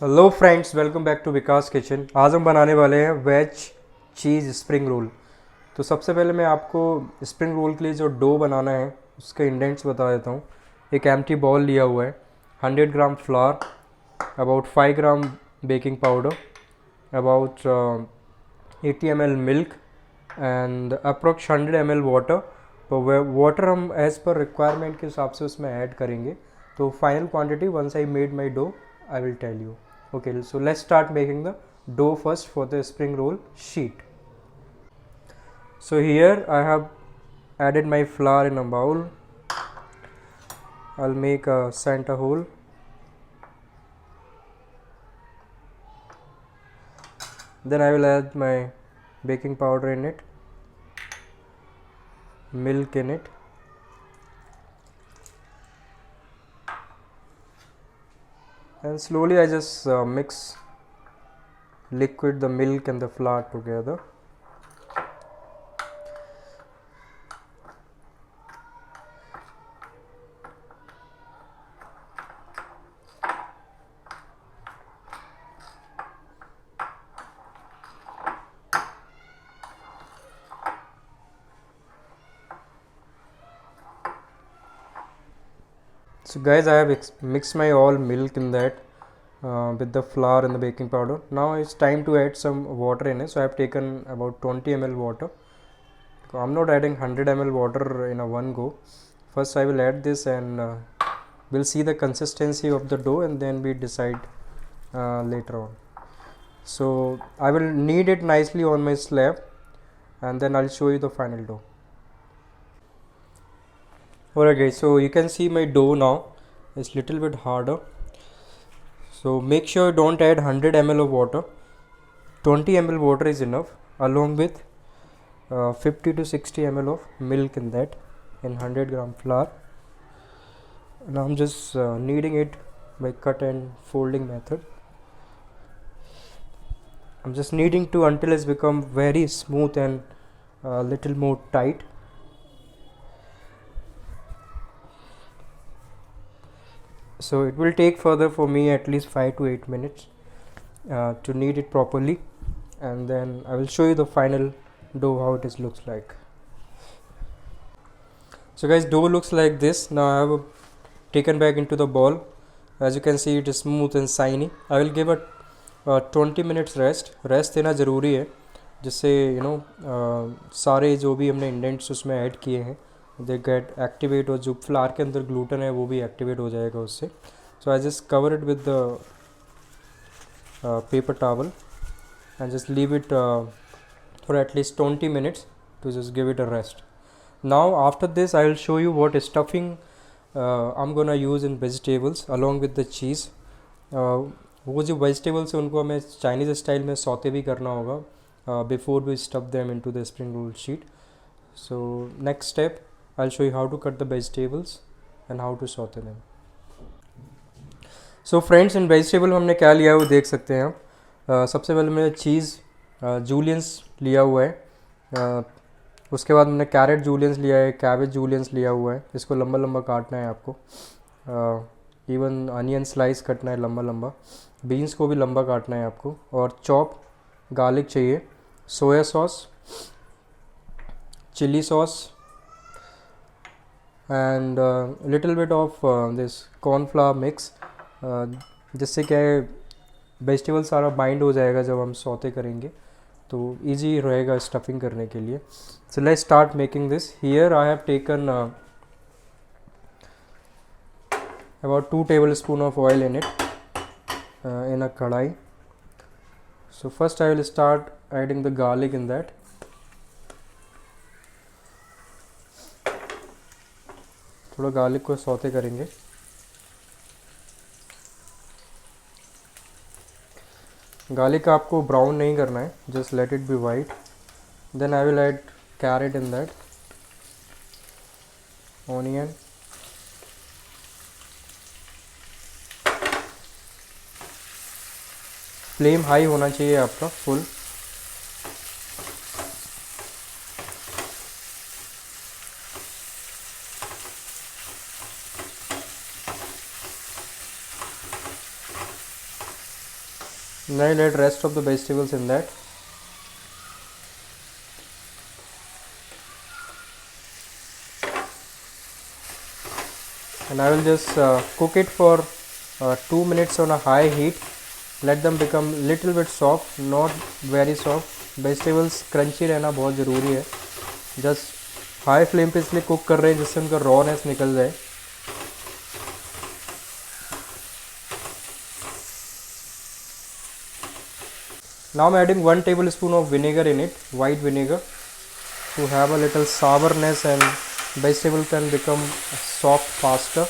Hello friends, welcome back to Vikas kitchen. आज हम बनाने वाले हैं वेज चीज़ स्प्रिंग रोल। तो सबसे पहले मैं आपको स्प्रिंग रोल के लिए जो डो बनाना है उसके इंडेंट्स बता देता हूँ। एक एम्प्टी बॉल लिया हुआ है, 100 gram flour, about 5 gram baking powder, about 80 ml milk and approx 100 ml water. तो वाटर हम एज़ पर रिक्वायरमेंट के हिसाब से उसमें ऐड करेंगे। तो final quantity once I made my dough I will tell you. Okay, so let's start making the dough first for the spring roll sheet. So here I have added my flour in a bowl. I'll make a center hole. Then I will add my baking powder in it, milk in it, and slowly I just mix liquid, the milk and the flour together. So guys, I have mixed my all milk in that with the flour and the baking powder. Now it's time to add some water in it. So I have taken about 20 ml water. So I'm not adding 100 ml water in a one go. First I will add this and we'll see the consistency of the dough and then we decide later on. So I will knead it nicely on my slab and then I'll show you the final dough. Alright guys, so you can see my dough now. It's little bit harder. So make sure don't add 100 ml of water. 20 ml water is enough, along with 50 to 60 ml of milk in that, and 100 gram flour. Now I'm just kneading it by cut and folding method. I'm just kneading to until it's become very smooth and a little more tight. So it will take further for me at least 5 to 8 minutes to knead it properly, and then I will show you the final dough how it looks like. So guys, dough looks like this. Now I have taken back into the bowl. As you can see, it is smooth and shiny. I will give it 20 minutes rest देना ज़रूरी है, जिससे सारे जो भी हमने indents उसमें add किए हैं दे गेट एक्टिवेट, और जो फ्लावर के अंदर ग्लूटेन है वो भी एक्टिवेट हो जाएगा उससे. So I just cover it with the paper towel and just leave it for at least 20 minutes to just give it a rest. Now after this I will show you what stuffing I'm gonna use in vegetables along with the cheese. वो जो vegetables है उनको हमें Chinese style में saute भी करना होगा before we stuff them into the spring roll sheet. So next step I will show you how to cut the vegetables and how to saute them. So friends, इन vegetable में हमने क्या लिया है वो देख सकते हैं आप. सबसे पहले मैंने चीज़ जूलियंस लिया हुआ है. उसके बाद मैंने कैरेट जूलियंस लिया है, कैबेज जूलियंस लिया हुआ है. इसको लंबा लंबा काटना है आपको. इवन अनियन स्लाइस कटना है लंबा लंबा. बीन्स को भी लंबा काटना है आपको. और चॉप गार्लिक चाहिए, soya sauce, chilli sauce and little bit of this cornflour mix, जिससे क्या है वेजिटेबल सारा बाइंड हो जाएगा जब हम सौते करेंगे, तो इजी रहेगा स्टफिंग करने के लिए. So let's start making this. Here I have taken about 2 tablespoon of oil in it in a kadai. So first I will start adding the garlic in that. थोड़ा garlic को saute करेंगे. Garlic आपको brown नहीं करना है, just let it be white. Then I will add carrot in that, onion, flame high होना चाहिए आपका full. Now let rest of the vegetables in that. And I will just cook it for 2 minutes on a high heat. Let them become little bit soft, not very soft. Vegetables crunchy रहना बहुत ज़रूरी है. Just high flame पे इसलिए cook कर रहे हैं जिससे उनका रॉनेस निकल जाए. Now I'm adding 1 tablespoon of vinegar in it, white vinegar, to have a little sourness and vegetable can become soft faster.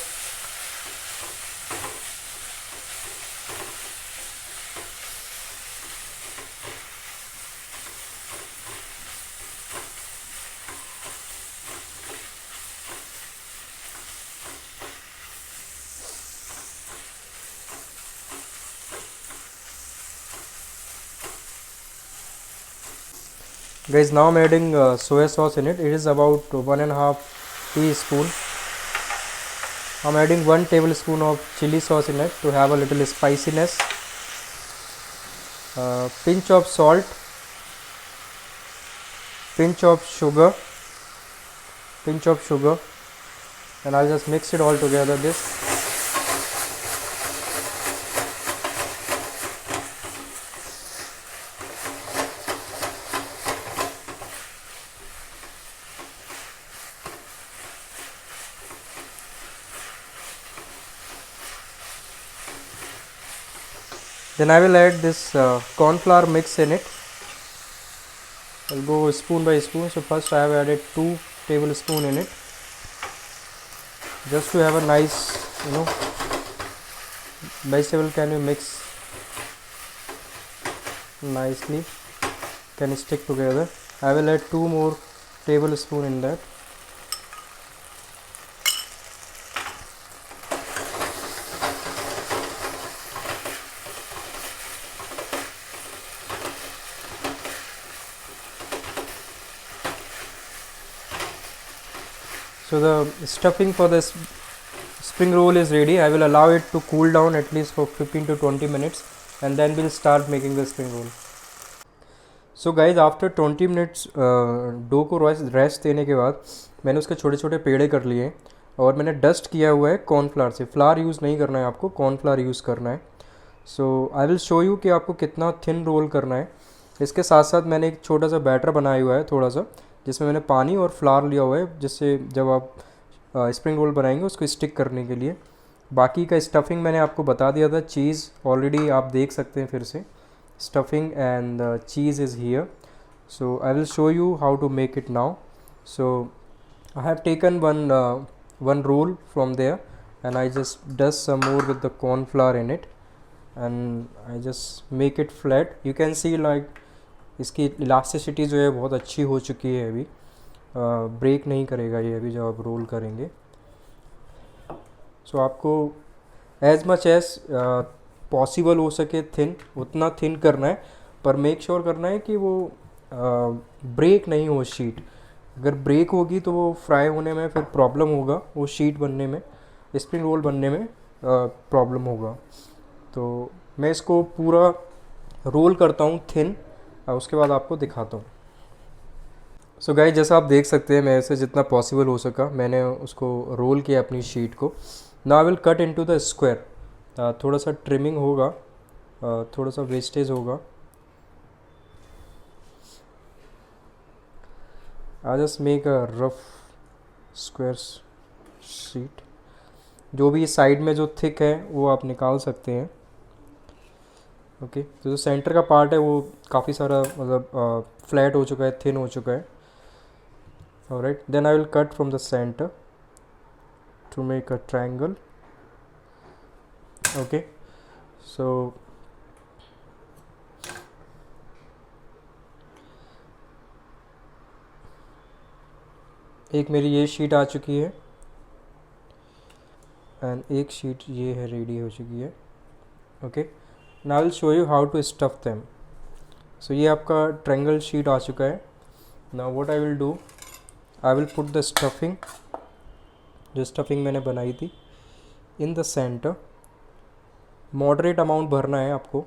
Guys, now I'm adding soya sauce in it. It is about 1.5 teaspoon. I'm adding 1 tablespoon of chili sauce in it to have a little spiciness. Pinch of salt, pinch of sugar, and I'll just mix it all together. Then I will add this corn flour mix in it. I'll go spoon by spoon. So first I have added 2 tablespoons in it, just to have a nice, vegetable can be mix nicely, can stick together. I will add 2 more tablespoons in that. So the stuffing for this spring roll is ready. I will allow it to cool down at least for 15 to 20 minutes and then we'll start making the spring roll. So guys, after 20 minutes dough को rest देने के बाद मैंने उसके छोटे छोटे पेड़े कर लिए और मैंने डस्ट किया हुआ है कॉर्नफ्लावर से. फ्लावर यूज़ नहीं करना है आपको, कॉर्नफ्लावर यूज़ करना है. सो आई विल शो यू कि आपको कितना थिन रोल करना है. इसके साथ साथ मैंने एक छोटा सा बैटर बनाया हुआ है थोड़ा सा, जिसमें मैंने पानी और फ्लावर लिया हुआ है, जिससे जब आप स्प्रिंग रोल बनाएंगे उसको स्टिक करने के लिए. बाकी का स्टफिंग मैंने आपको बता दिया था. चीज़ ऑलरेडी आप देख सकते हैं फिर से. Stuffing and cheese is here. So I will show you how to make it now. So I have taken one roll from there and I just dust some more with the corn flour in it and I just make it flat. You can see like इसकी elasticity जो है बहुत अच्छी हो चुकी है. अभी break नहीं करेगा ये अभी जब आप रोल करेंगे. सो आपको एज मच एज पॉसिबल हो सके थिन, उतना थिन करना है, पर मेक श्योर करना है कि वो ब्रेक नहीं हो शीट. अगर ब्रेक होगी तो वो फ्राई होने में फिर प्रॉब्लम होगा, वो शीट बनने में, स्प्रिंग रोल बनने में प्रॉब्लम होगा. तो मैं इसको पूरा रोल करता हूँ थिन, उसके बाद आपको दिखाता हूँ. सो गाइस, जैसा आप देख सकते हैं मेरे से जितना पॉसिबल हो सका मैंने उसको रोल किया अपनी शीट को. Now I will cut into the square. थोड़ा सा ट्रिमिंग होगा, थोड़ा सा वेस्टेज होगा. I just make a rough square sheet. जो भी साइड में जो थिक है वो आप निकाल सकते हैं. ओके, तो जो सेंटर का पार्ट है वो काफ़ी सारा मतलब फ्लैट हो चुका है, थिन हो चुका है. Alright, then I will cut from the centre to make a triangle. Okay, so एक मेरी ये शीट आ चुकी है एंड एक शीट ये है रेडी हो चुकी है. Okay, now I will show you how to stuff them. So ये आपका ट्रायंगल शीट आ चुका है. Now what I will do, I will put the stuffing, जो स्टफिंग मैंने बनाई थी, in the centre. Moderate amount भरना है आपको.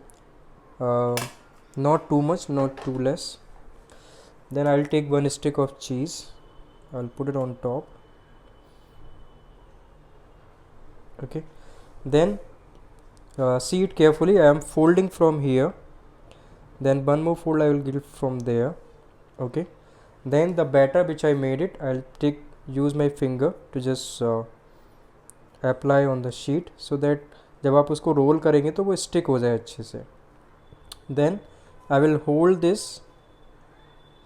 not too much, not too less. Then I'll take one stick of cheese, I'll put it on top. Okay, then see it carefully, I am folding from here, then one more fold I will give from there. Okay, then the batter which I made it, I'll use my finger to just apply on the sheet, so that जब आप उसको role करेंगे तो वो stick हो जाए अच्छे से. Then I will hold this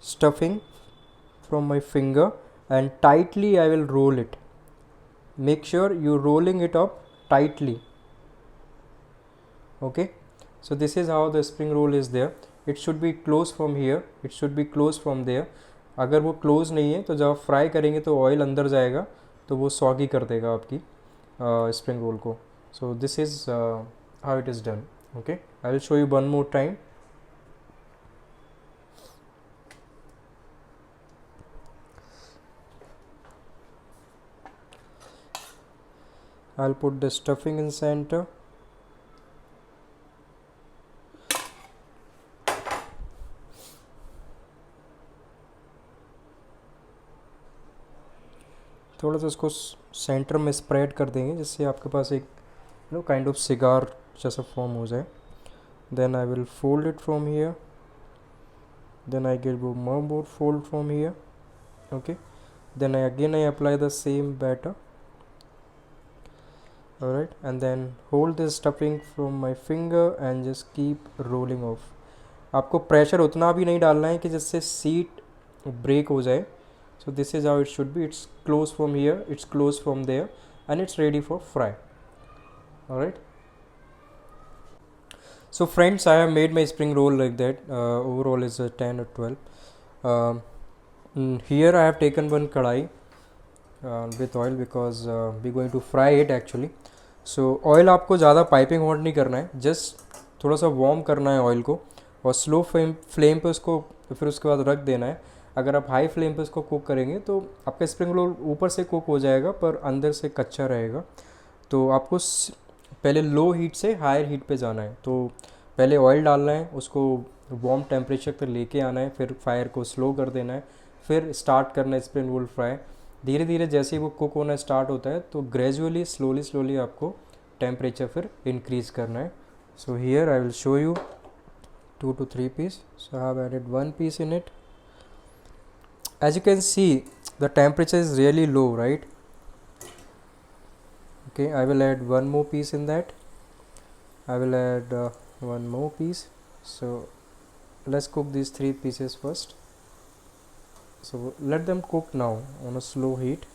stuffing from my finger and tightly I will roll it. Make sure you rolling it up tightly. Okay, so this is how the spring roll is there. It should be close from here, it should be close from there. अगर वो close नहीं है तो जब आप fry करेंगे तो oil अंदर जाएगा तो वो सॉगी कर देगा आपकी स्प्रिंग रोल को. So this is how it is done. Okay, I will show you one more time. I'll put the stuffing in center. थोड़ा सा उसको सेंटर में स्प्रेड कर देंगे जिससे आपके पास एक काइंड ऑफ सिगार जैसा फॉर्म हो जाए. Then I will fold it from here, then I get one more fold from here. Okay, then I apply the same batter. Alright, and then hold this stuffing from my finger and just keep rolling off. आपको pressure उतना भी नहीं डालना है कि जिससे seat brake हो जाए. So this is how it should be. It's close from here, it's close from there, and it's ready for fry. Alright, so friends, I have made my spring roll like that. Overall is 10 or 12. Here I have taken one kadai with oil because we're going to fry it actually. So oil आपको ज़्यादा piping hot नहीं करना है, just थोड़ा सा warm करना है oil को और स्लो फ्लेम पे उसको फिर उसके बाद रख देना है. अगर आप हाई फ्लेम पे उसको कुक करेंगे तो आपका स्प्रिंग रोल ऊपर से कुक हो जाएगा पर अंदर से कच्चा रहेगा. तो आपको पहले लो हीट से हायर हीट पे जाना है. तो पहले ऑयल डालना है, उसको वार्म टेम्परेचर पर लेके आना है, फिर फायर को स्लो कर देना है, फिर स्टार्ट करना है स्प्रिंग रोल फ्राई. धीरे धीरे जैसे ही वो कुक होना स्टार्ट होता है तो ग्रेजुअली स्लोली आपको टेम्परेचर फिर इंक्रीज़ करना है. So here I will show you 2 to 3 piece. So I have added 1 piece in it. As you can see, the temperature is really low, right? Okay, I will add one more piece in that. I will add one more piece. So let's cook these 3 pieces first. So let them cook now on a slow heat.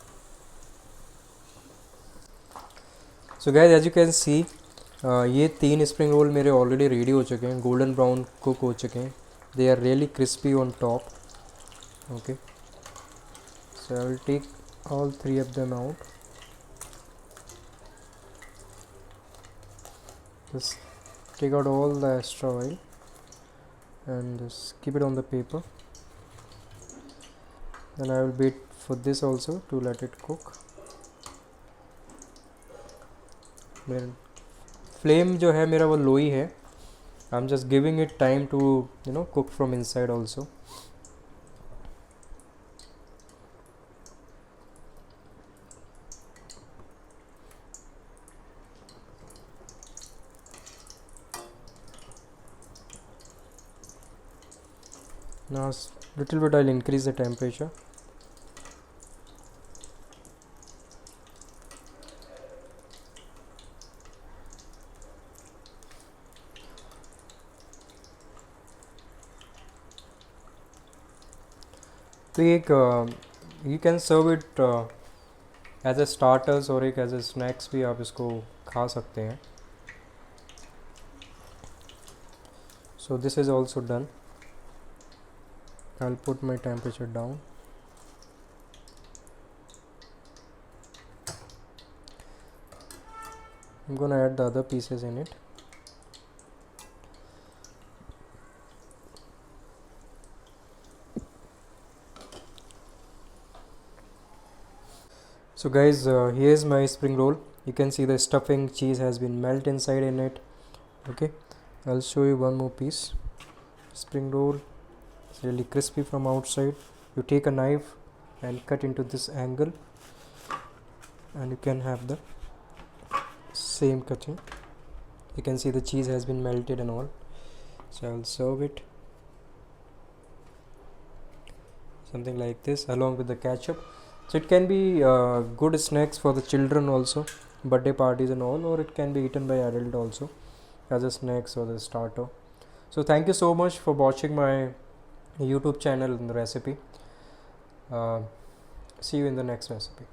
So guys, as you can see, ये 3 spring roll मेरे already ready हो चुके हैं, golden brown cook हो चुके हैं. They are really crispy on top. Okay, so I will take all 3 of them out. Just take out all the extra oil and just keep it on the paper. Then I will wait for this also to let it cook. Flame जो है मेरा वो low ही है. I am just giving it time to cook from inside also. Now little bit I'll increase the temperature. तो एक you can serve it as a starters और एक एज ए स्नैक्स भी आप इसको खा सकते हैं. So this is also done. I'll put my temperature down. I'm gonna add the other pieces in it. So guys, here's my spring roll. You can see the stuffing cheese has been melted inside in it. Okay, I'll show you one more piece. Spring roll, it's really crispy from outside. You take a knife and cut into this angle, and you can have the same cutting. You can see the cheese has been melted and all. So I'll serve it something like this along with the ketchup. So it can be good snacks for the children also, birthday parties and all, or it can be eaten by adult also as a snacks or the starter. So thank you so much for watching my YouTube channel and the recipe. See you in the next recipe.